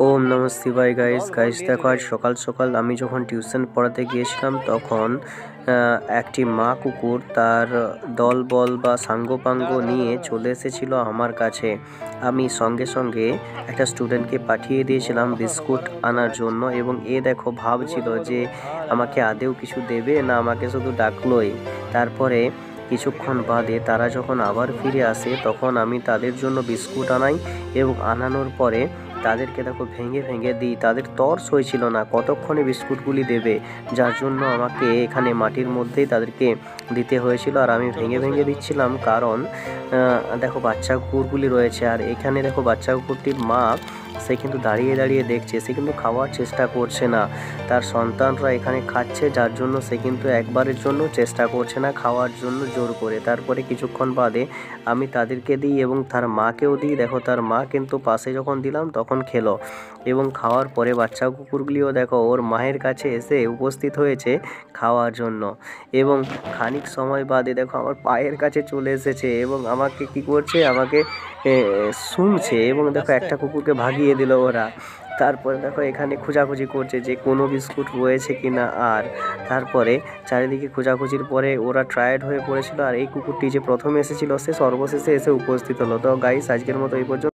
ওম নমঃ শিবায়। গাইস দেখো, আজ সকাল সকাল আমি যখন টিউশন পড়াতে গিয়েছিলাম তখন একটি মা কুকুর তার দলবল বা সাঙ্গপাঙ্গ নিয়ে চলে এসেছিল আমার কাছে। আমি সঙ্গে সঙ্গে একটা স্টুডেন্টকে পাঠিয়ে দিয়েছিলাম বিস্কুট আনার জন্য, এবং দেখো ভাবছিল যে আমাকে আদেও কিছু দেবে না, আমাকে শুধু ডাকলোই। তারপরে কিছুক্ষণ বাদে তারা যখন আবার ফিরে আসে তখন আমি তাদের জন্য বিস্কুট আনাই, এবং আনানোর পরে তাদেরকে দেখো ভেঙে ভেঙে দিই। তাদের তর্স হয়েছিল না কতক্ষণে বিস্কুটগুলি দেবে, যার জন্য আমাকে এখানে মাটির মধ্যেই তাদেরকে দিতে হয়েছিল। আর আমি ভেঙে ভেঙে দিচ্ছিলাম কারণ দেখো বাচ্চা কুকুরগুলি রয়েছে, আর এখানে দেখো বাচ্চা কুকুরটির মা সে কিন্তু দাঁড়িয়ে দাঁড়িয়ে দেখছে, সে কিন্তু খাওয়ার চেষ্টা করছে না। তার সন্তানরা এখানে খাচ্ছে, যার জন্য সে কিন্তু একবারের জন্য চেষ্টা করছে না খাওয়ার জন্য জোর করে। তারপরে কিছুক্ষণ বাদে আমি তাদেরকে দিই এবং তার মাকেও দিই। দেখো তার মা কিন্তু পাশে যখন দিলাম তখন খেলো, এবং খাওয়ার পরে বাচ্চা কুকুরগুলিও দেখো ওর মায়ের কাছে এসে উপস্থিত হয়েছে খাওয়ার জন্য। এবং খানিক সময় বাদে দেখো আমার পায়ের কাছে চলে এসেছে এবং আমাকে কি করছে, আমাকে শুনছে, এবং দেখো একটা কুকুরকে ভাগিয়ে দিল ওরা। তারপরে দেখো এখানে খোঁজাখুঁজি করছে যে কোনো বিস্কুট রয়েছে কিনা। আর তারপরে চারিদিকে খোঁজাখুঁজির পরে ওরা টায়ার্ড হয়ে পড়েছিল, আর এই কুকুরটি যে প্রথমে এসেছিল সে সর্বশেষে এসে উপস্থিত হলো। তো গাইস, আজকের মতো এই পর্যন্ত।